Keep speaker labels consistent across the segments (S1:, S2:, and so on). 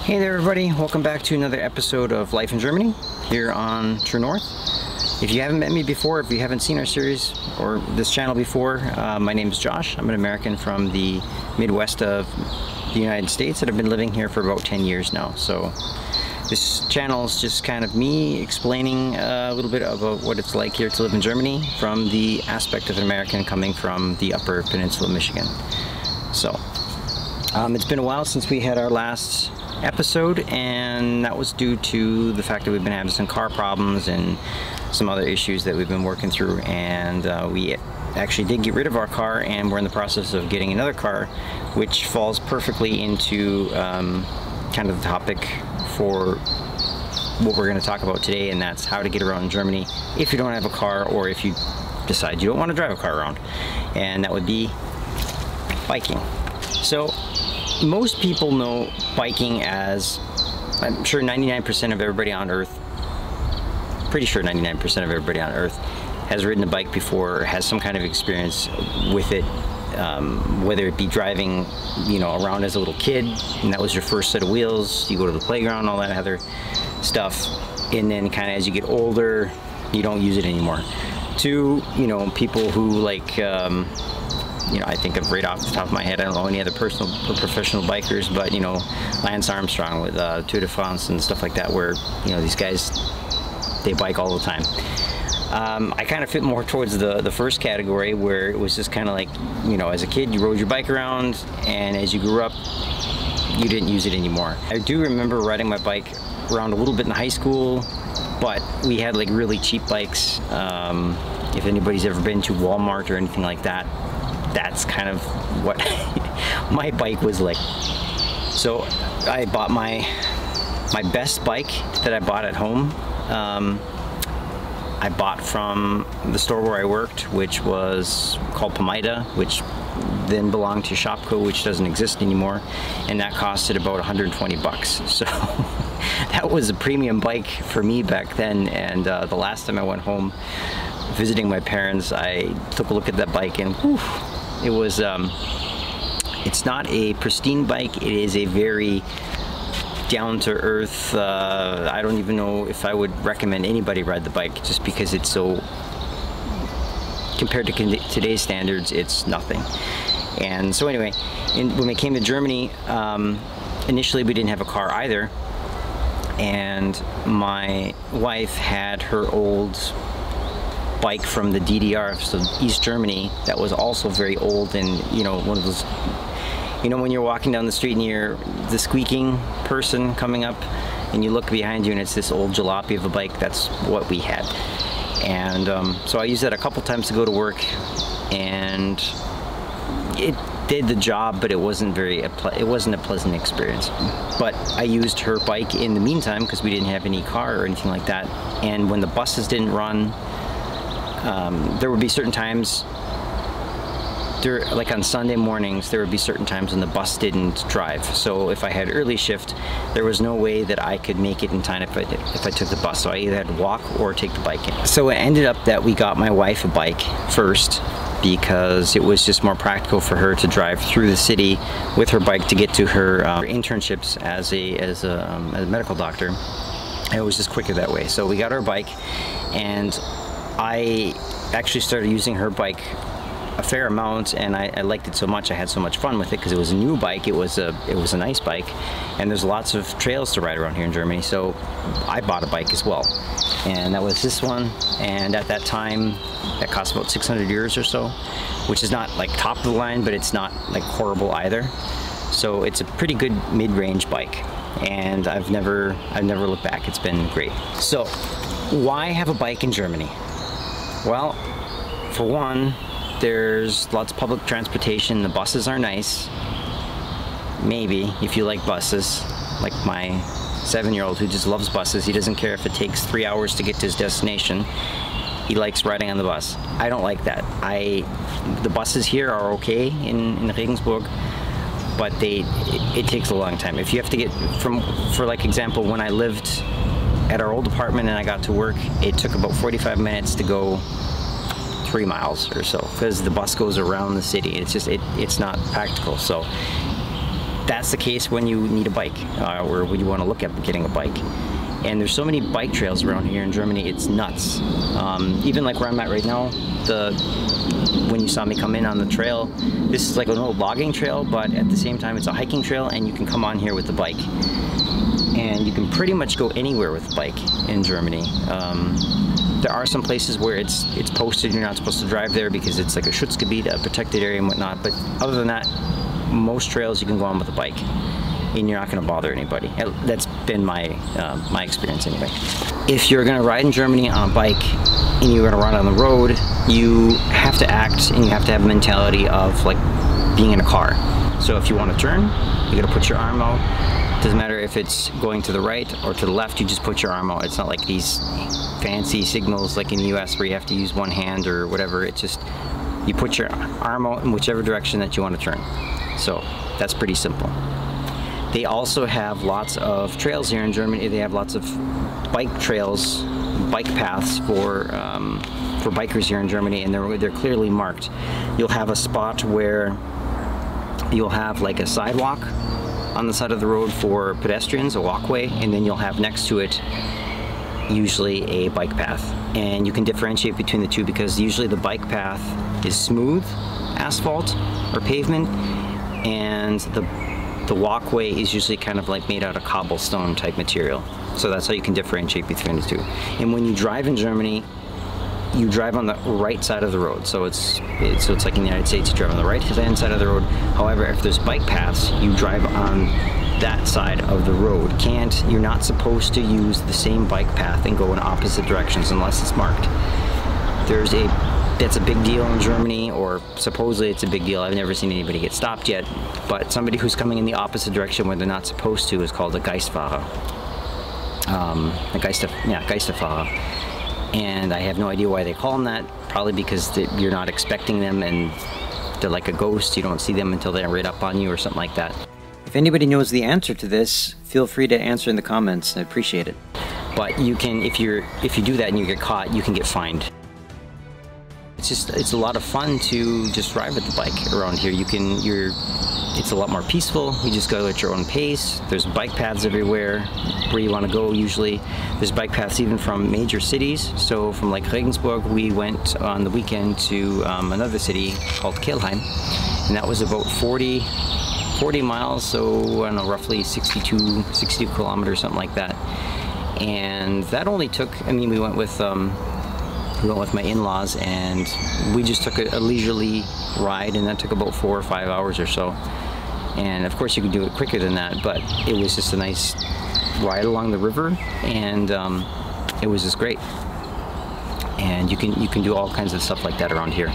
S1: Hey there everybody, welcome back to another episode of Life in Germany here on True North. If you haven't met me before, if you haven't seen our series or this channel before, my name is Josh. I'm an American from the Midwest of the United States that have been living here for about 10 years now. So this channel is just kind of me explaining a little bit about what it's like here to live in Germany from the aspect of an American coming from the Upper Peninsula of Michigan. So it's been a while since we had our last episode, and that was due to the fact that we've been having some car problems and some other issues that we've been working through, and we actually did get rid of our car, and we're in the process of getting another car, which falls perfectly into kind of the topic for what we're going to talk about today, and that's how to get around in Germany if you don't have a car, or if you decide you don't want to drive a car around, and that would be biking. So most people know biking as, I'm sure 99% of everybody on Earth, pretty sure 99% of everybody on Earth has ridden a bike before, or has some kind of experience with it, whether it be driving, you know, around as a little kid, and that was your first set of wheels, you go to the playground, all that other stuff, and then kind of as you get older, you don't use it anymore. To, you know, people who like, you know, I think of right off the top of my head, I don't know any other personal or professional bikers, but, you know, Lance Armstrong with Tour de France and stuff like that, where, you know, these guys, they bike all the time. I kind of fit more towards the first category, where it was just kind of like, you know, as a kid, you rode your bike around, and as you grew up, you didn't use it anymore. I do remember riding my bike around a little bit in high school, but we had like really cheap bikes. If anybody's ever been to Walmart or anything like that, that's kind of what my bike was like. So I bought my best bike that I bought at home. I bought from the store where I worked, which was called Pomida, which then belonged to Shopko, which doesn't exist anymore, and that costed about 120 bucks. So that was a premium bike for me back then, and the last time I went home visiting my parents, I took a look at that bike, and whew, it was, it's not a pristine bike, it is a very down-to-earth, I don't even know if I would recommend anybody ride the bike, just because it's so, compared to today's standards, it's nothing. And so anyway, when we came to Germany, initially we didn't have a car either, and my wife had her old bike from the DDR, so East Germany, that was also very old, and, you know, one of those, you know, when you're walking down the street and you're the squeaking person coming up, and you look behind you and it's this old jalopy of a bike. That's what we had. And so I used that a couple times to go to work, and it did the job, but it wasn't it wasn't a pleasant experience. But I used her bike in the meantime, because we didn't have any car or anything like that, and when the buses didn't run, there would be certain times, like on Sunday mornings, there would be certain times when the bus didn't drive. So if I had early shift, there was no way that I could make it in time if I took the bus. So I either had to walk or take the bike in. So it ended up that we got my wife a bike first, because it was just more practical for her to drive through the city with her bike to get to her internships as a medical doctor. It was just quicker that way. So we got our bike, and I actually started using her bike a fair amount, and I liked it so much. I had so much fun with it because it was a new bike. It was a nice bike, and there's lots of trails to ride around here in Germany. So I bought a bike as well, and that was this one. And at that time, that cost about 600 euros or so, which is not like top of the line, but it's not like horrible either. So it's a pretty good mid-range bike, and I've never looked back. It's been great. So why have a bike in Germany? Well, for one, there's lots of public transportation. The buses are nice. Maybe, if you like buses, like my 7-year-old who just loves buses. He doesn't care if it takes 3 hours to get to his destination. He likes riding on the bus. I don't like that. The buses here are okay in Regensburg, but it takes a long time. If you have to get for like example, when I lived at our old apartment and I got to work, it took about 45 minutes to go 3 miles or so, because the bus goes around the city. It's just it's not practical. So that's the case when you need a bike, or when you want to look at getting a bike. And there's so many bike trails around here in Germany, it's nuts. Even like where I'm at right now, when you saw me come in on the trail, this is like an old logging trail, but at the same time it's a hiking trail, and you can come on here with the bike. And you can pretty much go anywhere with a bike in Germany. There are some places where it's posted you're not supposed to drive there because it's like a Schutzgebiet, a protected area and whatnot, but other than that, most trails you can go on with a bike and you're not going to bother anybody. That's been my experience anyway. If you're going to ride in Germany on a bike and you're going to ride on the road, you have to act and you have to have a mentality of like being in a car. So if you want to turn, you got to put your arm out. Doesn't matter if it's going to the right or to the left, you just put your arm out. It's not like these fancy signals like in the US where you have to use one hand or whatever. It's just you put your arm out in whichever direction that you want to turn. So that's pretty simple. They also have lots of trails here in Germany. They have lots of bike trails, bike paths for bikers here in Germany, and they're clearly marked. You'll have a spot where you'll have like a sidewalk on the side of the road for pedestrians, a walkway, and then you'll have next to it usually a bike path. And you can differentiate between the two because usually the bike path is smooth asphalt or pavement, and the walkway is usually kind of like made out of cobblestone type material. So that's how you can differentiate between the two. And when you drive in Germany, you drive on the right side of the road. So it's like in the United States, you drive on the right hand side of the road. However, if there's bike paths, you drive on that side of the road. You're not supposed to use the same bike path and go in opposite directions unless it's marked. That's a big deal in Germany, or supposedly it's a big deal. I've never seen anybody get stopped yet, but somebody who's coming in the opposite direction where they're not supposed to is called a Geistfahrer. Geisterfahrer. And I have no idea why they call them that. Probably because you're not expecting them and they're like a ghost. You don't see them until they're right up on you or something like that. If anybody knows the answer to this, feel free to answer in the comments. I appreciate it. But you can, if you do that and you get caught, you can get fined. It's a lot of fun to just ride with the bike around here. It's a lot more peaceful. You just go at your own pace. There's bike paths everywhere where you want to go usually. There's bike paths even from major cities. So from like Regensburg, we went on the weekend to another city called Kelheim, and that was about 40 miles, so I don't know, roughly 62 kilometers, something like that. And that only took, we went with my in-laws, and we just took a leisurely ride, and that took about 4 or 5 hours or so. And of course you could do it quicker than that, but it was just a nice ride along the river, and it was just great. And you can do all kinds of stuff like that around here.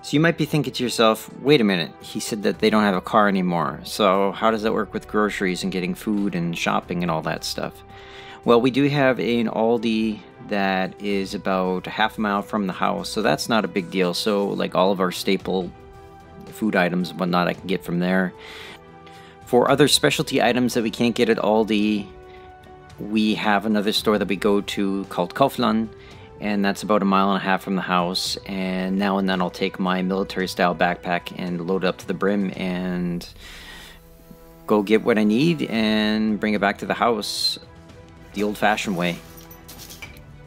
S1: So you might be thinking to yourself, wait a minute, he said that they don't have a car anymore. So how does that work with groceries and getting food and shopping and all that stuff? Well, we do have an Aldi that is about a half a mile from the house, so that's not a big deal. So like all of our staple food items and whatnot I can get from there. For other specialty items that we can't get at Aldi, we have another store that we go to called Kaufland, and that's about a mile and a half from the house. And now and then I'll take my military style backpack and load it up to the brim and go get what I need and bring it back to the house the old-fashioned way.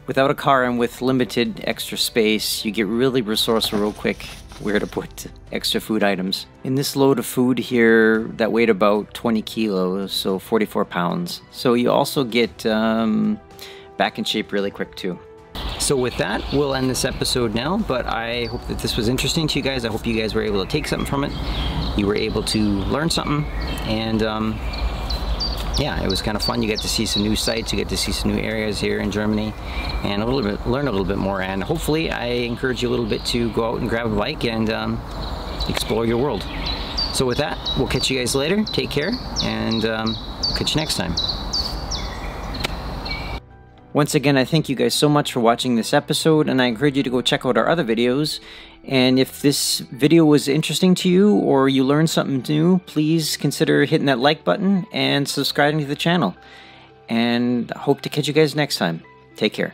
S1: Without a car and with limited extra space, you get really resourceful real quick where to put extra food items. In this load of food here that weighed about 20 kilos, so 44 pounds. So you also get back in shape really quick too. So with that, we'll end this episode now, but I hope that this was interesting to you guys. I hope you guys were able to take something from it. You were able to learn something, and yeah, it was kind of fun. You get to see some new sites, you get to see some new areas here in Germany, and learn a little bit more. And hopefully I encourage you a little bit to go out and grab a bike and explore your world. So with that, we'll catch you guys later. Take care, and catch you next time. Once again, I thank you guys so much for watching this episode, and I encourage you to go check out our other videos. And if this video was interesting to you or you learned something new, please consider hitting that like button and subscribing to the channel. And I hope to catch you guys next time. Take care.